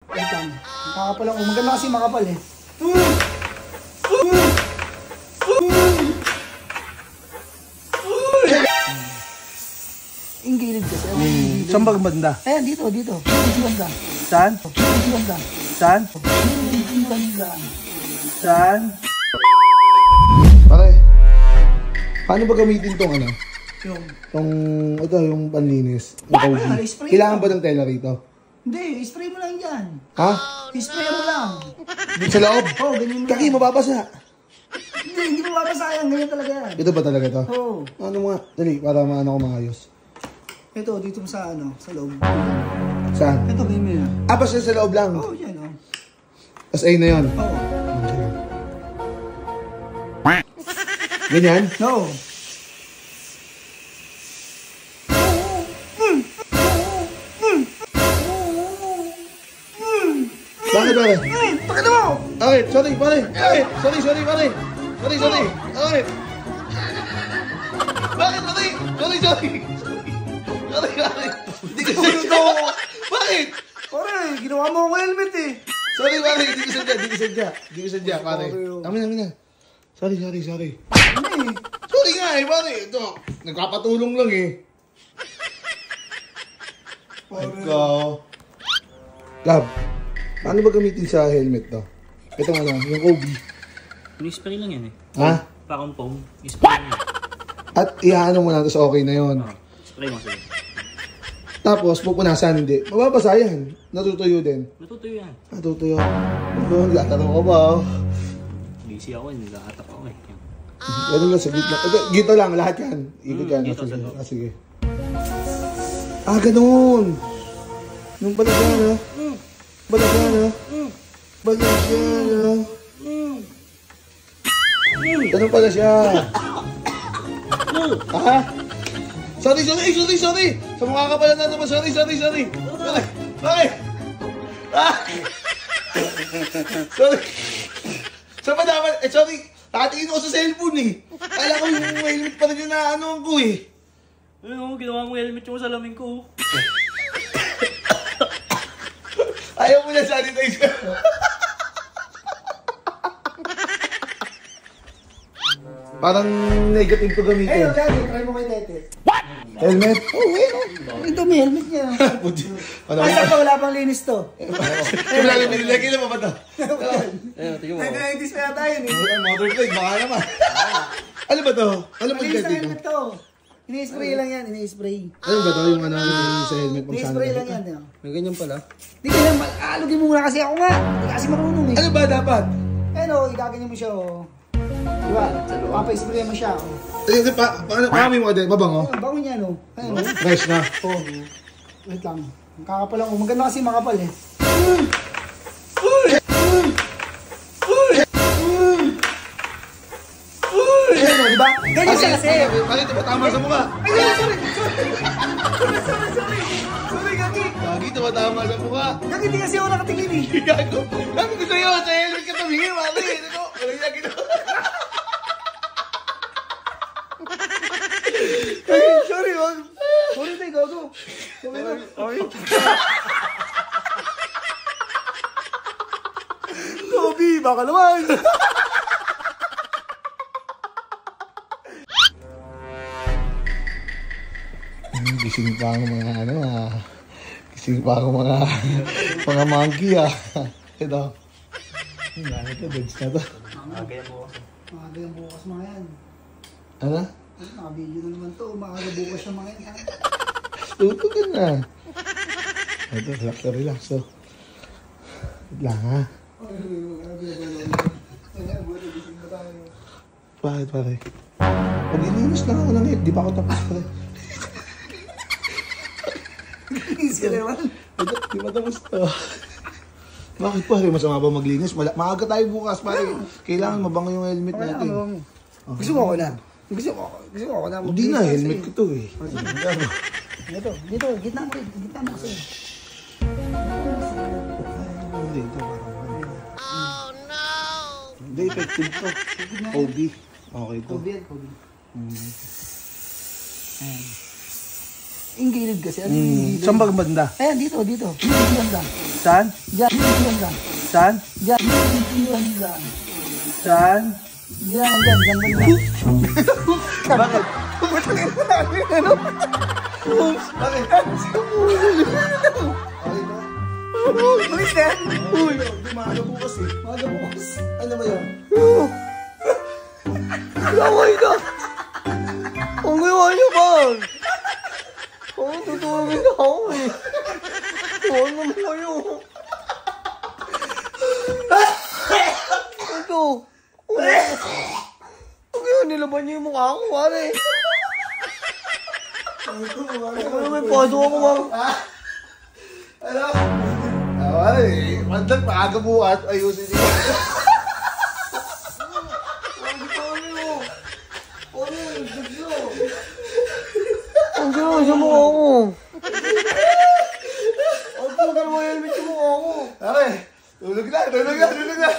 Wait lang. Makakapal ako. Maganda kasi makapal eh. Yung gilid kasi. Saan ba banda? Ayan, dito. Dito banda. Saan? Dito banda. Saan? Dito banda. Saan? Pare, paano ba gamitin tong ano? Yung panlinis. Kailangan ba ng tela rito? Hindi, spray mo lang yan. Ha? Spray mo lang. Dito sa loob? Oo, ganyan mo lang. Kaki, mababasa. Hindi mo mapasayang. Ganyan talaga yan. Ito ba talaga to? Oo. Ano nga? Dali, para maano ko maayos. Ito, dito sa ano, sa loob. Saan? Ito, ganyan mo yan. Ah, basta sa loob lang. Oo, yan o. Tapos ayun na yun. Oo. Ganyan? No. Bakit pare? Pakita mo! Okay, sorry pare. Okay, sorry pare. Sorry. Okay. Bakit pare? Sorry. Hindi ko sadya. Bakit? Pare, ginawa mo akong helmet eh. Sorry pare, hindi ko sadya pare. Amin. Sorry. Ano eh? Sorry nga eh pare. Ito, nagpapatulong lang eh. Ikaw. Lab, paano ba gamitin sa helmet to? Ito ano, yung OB. Ni-spray lang yan eh. Ha? Pakong foam. I-spray lang yan. At ihaano mo na, tapos okay na yon. Spray mo sige. Tapos, pupunasan, hindi. Mababasa yan. Natutuyo din. Natutuyo yan. Natutuyo. Ano, lataro ko ba? Busy ako eh. Nag-aatak ako eh. Ganun lang, saglit lang. Gito lang, lahat yan. Ikot yan. Dito, Sige. sa loob. Sige. Ganun. Yung pala siya, no? Pala siya, no? Ganun pala siya. Ha? Sorry. Sa mukha ka pala na naman. Sorry. Bakit? Sorry. Sa ba dapat? Sorry. Nakatingin ako sa cellphone eh. Kala ko yung helmet pa rin yung naanoan ko eh. Ayun ginawa mo helmet yung salamin ko. Ayaw mo na sanitize ka. Parang negative to gamitin. Ayun, dati, try mo kay Tete. Helmet? Ito may helmet niya. Basta pa, wala pang linis to. Nilagay na ba ito? Nag-edis pa yata yun eh. Motorplate, baka naman. Ano ba to? Ano ba Malinis na dito? helmet to. Ini-spray lang yan, ini-spray. Ano ba to? Yung ano sa helmet pang sana? Ini-spray lang yan. May ganyan pala. Di ka lang, alugin mo muna kasi ako nga. Hindi kasi marunong eh. Ano ba dapat? Ano, igaganyan mo siya oh. Diba? Papa-spray mo siya oh. Paano mo din? Mabango? Ang bango niya no. Ayun oh. Fresh na. Oh. Wait lang. Kakapal ako. Maganda kasi makapal eh. Ayun oh, diba? Ganyan siya kasi. Bakit ito ba tama sa mukha? Ayun, sorry. Sorry, Gagi. Lagi ito ba tama sa mukha? Gagi, di kasi ako nakatingin eh. Gago. Sabi ko sa'yo, sa helmet ka tumingin, mali. Ano? Walang lagi ito. Sorry, wag. Sorry tayo, gago. Sorry na. Sorry. Toby, baka naman. Gising pa ako mga ano Gising pa ako mga monkey Ito. Ito, beds na to. Maaga yung bukas mga yan. Ano? Nakabidyo na naman to. Maaga bukas yung mga yan. Tutog ka na. Ito, relax. So. Wait lang ha. Bakit pare? Pag-ilinis lang ako ng hip, di pa ako tapos pare. Easy naman. Di ba tapos to? Bakit pare? Masama ba maglinis? Maaga tayo bukas pare. Kailangan mabango yung helmet natin. Gusto mo ako na? Gusto mo ako na? Hindi na, helmet ko to eh. Dito, gitna mo kasi. Hindi, ito parang oh no! Hindi, effective to. OB. Okay to. Kobe. Yung gilid kasi. Saan ba banda? Ayan, dito. Dito banda. Saan? Diyan, diyan lang. Saan? Diyan, diyan lang. Saan? Diyan, diyan, diyan lang. Bakit? Bilis na! Uy! Di maaga bukas eh. Maaga bukas. Ano ba yun? Laway ka! Ang gawa niyo ba? Tutulungin ako eh. Ano mo kayo? Ito. Ang gawa, nilaban niyo yung mukha ko, pare. Ano may paso ako, bang? Ano? Ay, mandag maaga bukas. Ayusin niyo. Ang gawa sa mukha ko. Ang tagal mo helmet yung mukha ko. Okay. Tulog na, tulog na, tulog na.